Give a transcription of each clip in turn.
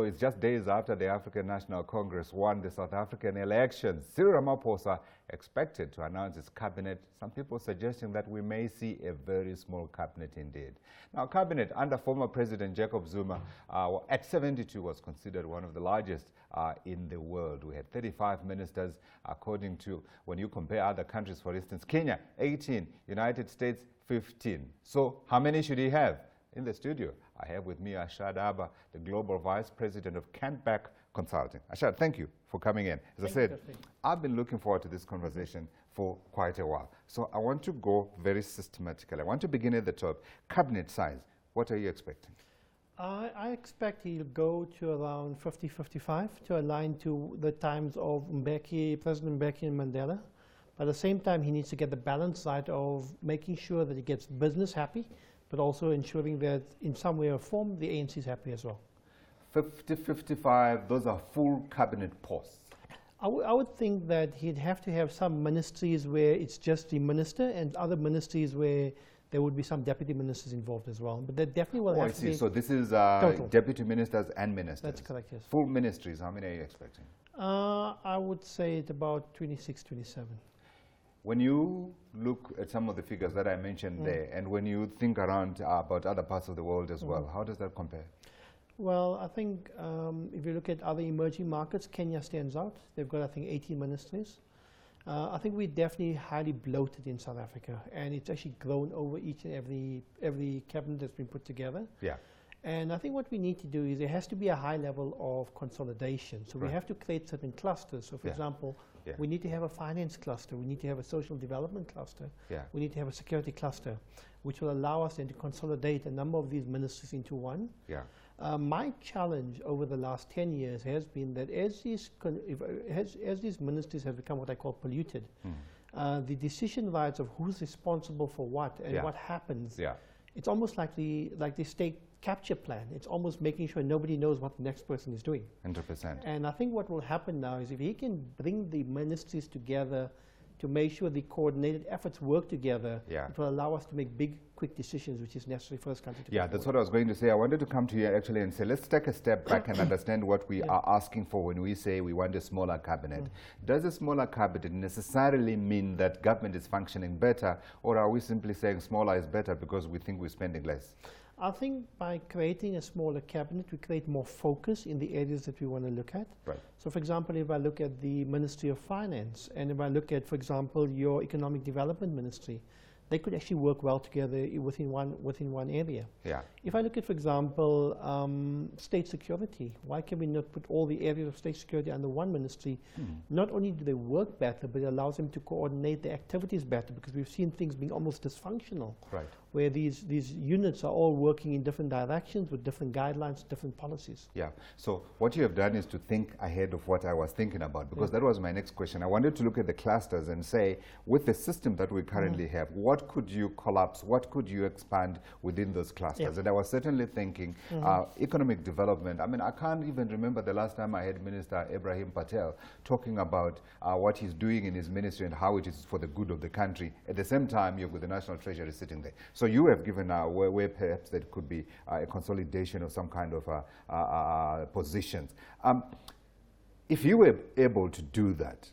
It's just days after the African National Congress won the South African elections. Cyril Ramaphosa expected to announce his cabinet. Some people suggesting that we may see a very small cabinet indeed. Now, cabinet under former President Jacob Zuma at 72 was considered one of the largest in the world. We had 35 ministers, according to, when you compare other countries, for instance, Kenya, 18, United States, 15. So how many should he have? In the studio, I have with me Arshad Abba, the Global Vice-President of Canback Consulting. Arshad, thank you for coming in. As I said, I've been looking forward to this conversation for quite a while. So I want to go very systematically. I want to begin at the top. Cabinet size, what are you expecting? I expect he'll go to around 50-55 to align to the times of President Mbeki and Mandela. But at the same time, he needs to get the balance right of making sure that he gets business happy, but also ensuring that in some way or form the ANC is happy as well. 50-55, those are full cabinet posts. I would think that he'd have to have some ministries where it's just the minister and other ministries where there would be some deputy ministers involved as well. But there definitely will have to be. So this is deputy ministers and ministers. That's correct, yes. Full ministries, how many are you expecting? I would say it's about 26, 27. When you look at some of the figures that I mentioned there, and when you think around about other parts of the world as well, how does that compare? Well, I think if you look at other emerging markets, Kenya stands out. They've got, I think, 18 ministries. I think we're definitely highly bloated in South Africa, and it's actually grown over each and every cabinet that's been put together. Yeah. And I think what we need to do is there has to be a high level of consolidation. So we have to create certain clusters. So for example, we need to have a finance cluster. We need to have a social development cluster. We need to have a security cluster, which will allow us then to consolidate a number of these ministries into one. My challenge over the last 10 years has been that as these ministries have become what I call polluted, the decision rights of who's responsible for what and what happens, it's almost like the state capture plan. It's almost making sure nobody knows what the next person is doing. 100%. And I think what will happen now is if he can bring the ministries together to make sure the coordinated efforts work together, it will allow us to make big, quick decisions, which is necessary for this country to go that's what I was going to say. I wanted to come to you actually and say, let's take a step back and understand what we are asking for when we say we want a smaller cabinet. Does a smaller cabinet necessarily mean that government is functioning better, or are we simply saying smaller is better because we think we're spending less? I think by creating a smaller cabinet, we create more focus in the areas that we want to look at. So for example, if I look at the Ministry of Finance, and if I look at, for example, your Economic Development Ministry, they could actually work well together within one area. If I look at, for example, state security, why can we not put all the areas of state security under one ministry? Not only do they work better, but it allows them to coordinate the activities better, because we've seen things being almost dysfunctional, where these units are all working in different directions with different guidelines, different policies. So what you have done is to think ahead of what I was thinking about, because that was my next question. I wanted to look at the clusters and say, with the system that we currently have, what could you collapse, what could you expand within those clusters? And I was certainly thinking economic development. I mean, I can't even remember the last time I had Minister Ibrahim Patel talking about what he's doing in his ministry and how it is for the good of the country. At the same time, you've got the National Treasury sitting there. So you have given where perhaps there could be a consolidation of some kind of positions. If you were able to do that,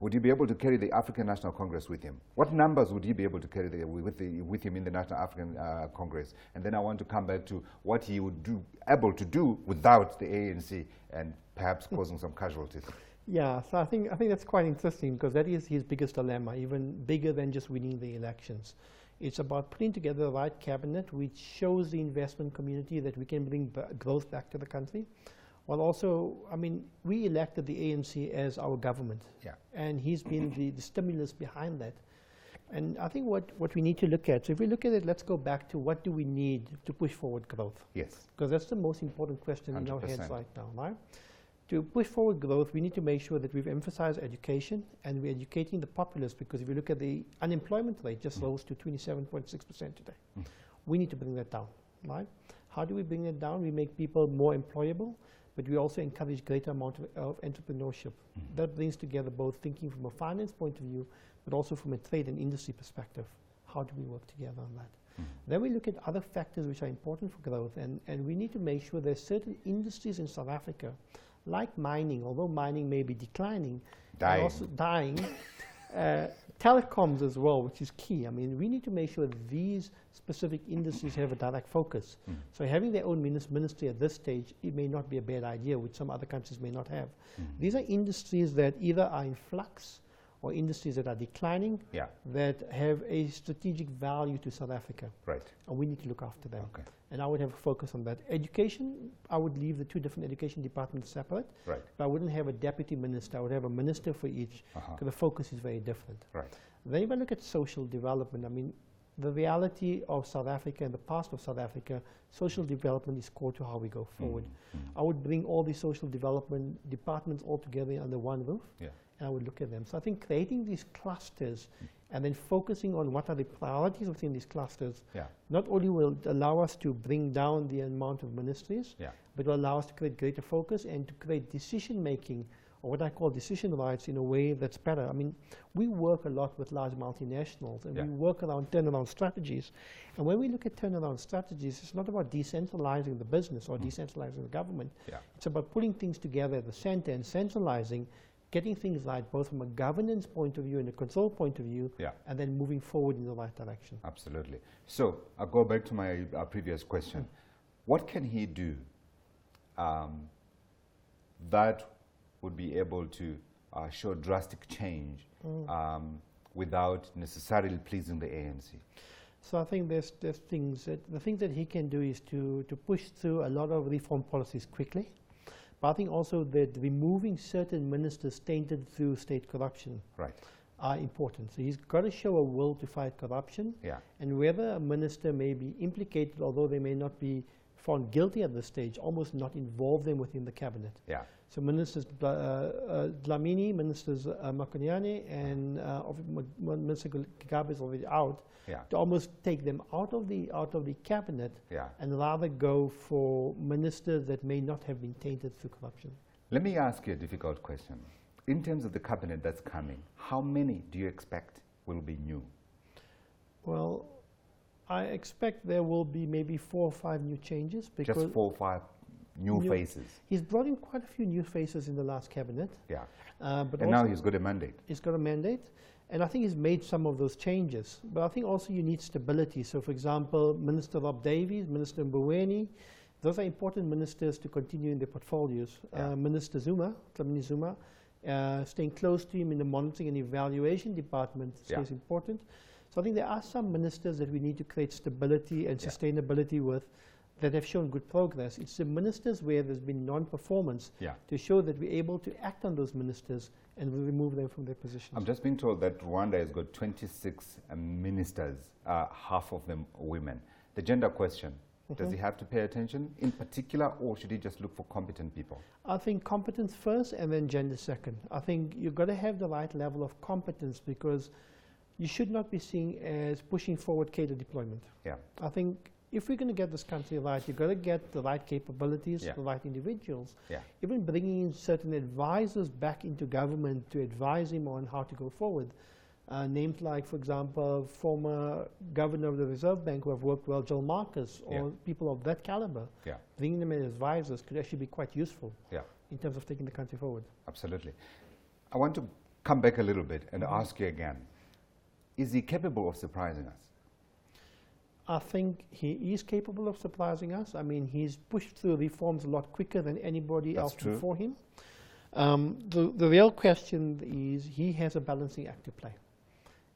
would you be able to carry the African National Congress with him? What numbers would he be able to carry with him in the National African Congress? And then I want to come back to what he would be able to do without the ANC and perhaps causing some casualties. So I think that's quite interesting, because that is his biggest dilemma, even bigger than just winning the elections. It's about putting together the right cabinet which shows the investment community that we can bring growth back to the country. While also, I mean, we elected the ANC as our government, and he's been the stimulus behind that. And I think what we need to look at, so if we look at it, let's go back to what do we need to push forward growth? Because that's the most important question 100%. In our heads right now, right? To push forward growth, we need to make sure that we've emphasized education, and we're educating the populace, because if you look at the unemployment rate, just rose to 27.6% today. We need to bring that down, right? How do we bring it down? We make people more employable, but we also encourage greater amount of entrepreneurship. That brings together both thinking from a finance point of view, but also from a trade and industry perspective. How do we work together on that? Then we look at other factors which are important for growth, and we need to make sure there's certain industries in South Africa, like mining, although mining may be declining, and also dying, telecoms as well, which is key. I mean, we need to make sure that these specific industries have a direct focus. So having their own ministry at this stage, it may not be a bad idea, which some other countries may not have. These are industries that either are in flux or industries that are declining, that have a strategic value to South Africa. Right. And we need to look after them. Okay. And I would have a focus on that. Education, I would leave the two different education departments separate. Right. But I wouldn't have a deputy minister. I would have a minister for each, because the focus is very different. Right. Then if I look at social development, I mean, the reality of South Africa and the past of South Africa, social development is core to how we go forward. I would bring all the social development departments all together under one roof. And I would look at them. So I think creating these clusters and then focusing on what are the priorities within these clusters not only will allow us to bring down the amount of ministries, but will allow us to create greater focus and to create decision making, or what I call decision rights, in a way that's better. I mean, we work a lot with large multinationals, and we work around turnaround strategies. And when we look at turnaround strategies, it's not about decentralizing the business or decentralizing the government. It's about putting things together at the center and centralizing, getting things right, both from a governance point of view and a control point of view, and then moving forward in the right direction. Absolutely. So I'll go back to my previous question. What can he do that would be able to show drastic change without necessarily pleasing the ANC? So I think there's things that, the things that he can do is to push through a lot of reform policies quickly. But I think also that removing certain ministers tainted through state corruption are important. So he's got to show a will to fight corruption. And whether a minister may be implicated, although they may not be found guilty at this stage, almost not involve them within the cabinet. So Ministers Dlamini, Ministers Makonyane, and Minister Kagabe is already out. To almost take them out of the cabinet and rather go for ministers that may not have been tainted through corruption. Let me ask you a difficult question. In terms of the cabinet that's coming, how many do you expect will be new? Well, I expect there will be maybe 4 or 5 new changes. Because just 4 or 5 new faces? He's brought in quite a few new faces in the last cabinet. But and now he's got a mandate. He's got a mandate. And I think he's made some of those changes. But I think also you need stability. So, for example, Minister Rob Davies, Minister Mboweni, those are important ministers to continue in their portfolios. Minister Zuma, Dlamini Zuma, staying close to him in the monitoring and evaluation department is important. So I think there are some ministers that we need to create stability and sustainability with that have shown good progress. It's the ministers where there's been non-performance to show that we're able to act on those ministers and we remove them from their positions. I'm just being told that Rwanda has got 26 ministers, half of them women. The gender question, does he have to pay attention in particular, or should he just look for competent people? I think competence first and then gender second. I think you've got to have the right level of competence, because you should not be seen as pushing forward cadre deployment. I think if we're going to get this country right, you've got to get the right capabilities, the right individuals. Even bringing in certain advisors back into government to advise him on how to go forward. Names like, for example, former governor of the Reserve Bank who have worked well, Joel Marcus, or people of that caliber. Bringing them as advisors could actually be quite useful in terms of taking the country forward. Absolutely. I want to come back a little bit and ask you again, is he capable of surprising us? I think he is capable of surprising us. I mean, he's pushed through reforms a lot quicker than anybody else before him. The real question is, he has a balancing act to play.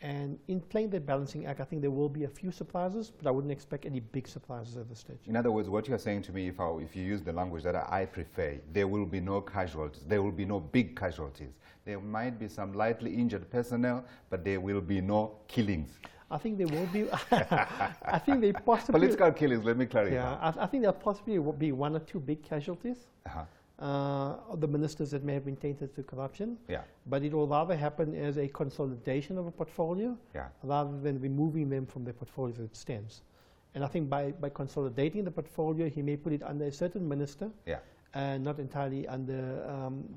And in playing that balancing act, I think there will be a few surprises, but I wouldn't expect any big surprises at this stage. In other words, what you're saying to me, if you use the language that I prefer, there will be no casualties. There will be no big casualties. There might be some lightly injured personnel, but there will be no killings. I think there will be. I think they possibly political killings. Let me clarify. I think there possibly will be 1 or 2 big casualties of the ministers that may have been tainted through corruption. But it will rather happen as a consolidation of a portfolio, rather than removing them from their portfolio as it stands. And I think by consolidating the portfolio, he may put it under a certain minister, and not entirely under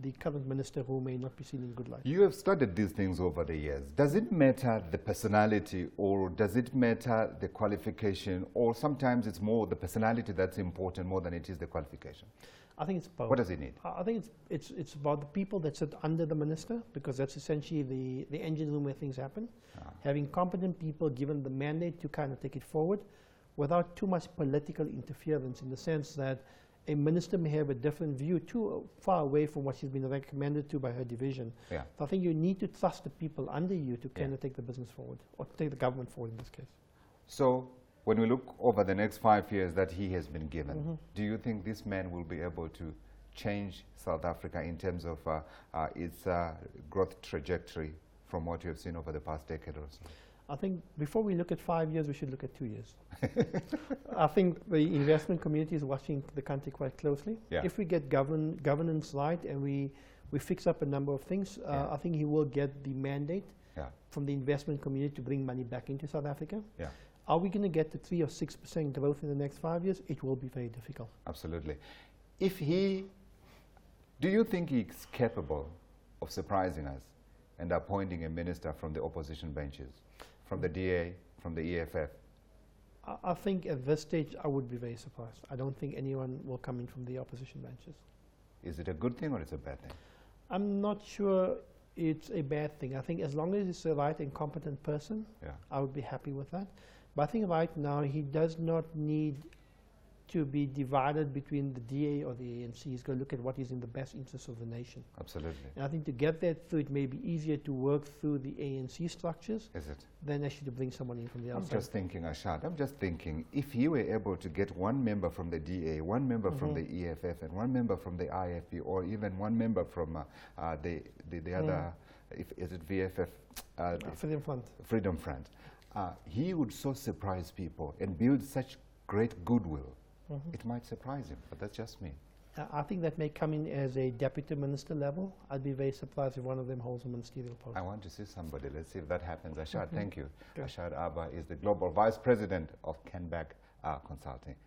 the current minister who may not be seen in good light. You have studied these things over the years. Does it matter the personality, or does it matter the qualification, or sometimes it's more the personality that's important more than it is the qualification? I think it's both. What does it need? I think it's about the people that sit under the minister, because that's essentially the engine room where things happen. Having competent people given the mandate to kind of take it forward without too much political interference, in the sense that a minister may have a different view too far away from what she's been recommended to by her division. Yeah. So I think you need to trust the people under you to kind of take the business forward, or take the government forward in this case. So when we look over the next 5 years that he has been given, do you think this man will be able to change South Africa in terms of its growth trajectory from what you have seen over the past decade or so? I think before we look at 5 years, we should look at 2 years. I think the investment community is watching the country quite closely. Yeah. If we get governance right and we fix up a number of things, I think he will get the mandate from the investment community to bring money back into South Africa. Yeah. Are we going to get to 3 or 6% growth in the next 5 years? It will be very difficult. Absolutely. Do you think he's capable of surprising us and appointing a minister from the opposition benches, from the DA, from the EFF? I think at this stage, I would be very surprised. I don't think anyone will come in from the opposition benches. Is it a good thing or it's a bad thing? I'm not sure it's a bad thing. I think as long as it's the right and competent person, I would be happy with that. But I think right now he does not need to be divided between the DA or the ANC. He's going to look at what is in the best interest of the nation. Absolutely. And I think to get that through, it may be easier to work through the ANC structures than actually to bring someone in from the outside. I'm just thinking, Arshad, if he were able to get one member from the DA, one member from the EFF, and one member from the IFP, or even one member from the other, is it VFF? Freedom Front. Freedom Front. He would so surprise people and build such great goodwill. It might surprise him, but that's just me. I think that may come in as a deputy minister level. I'd be very surprised if one of them holds a ministerial post. I want to see somebody. Let's see if that happens. Arshad, thank you. Arshad Abba is the Global Vice President of Canback Consulting.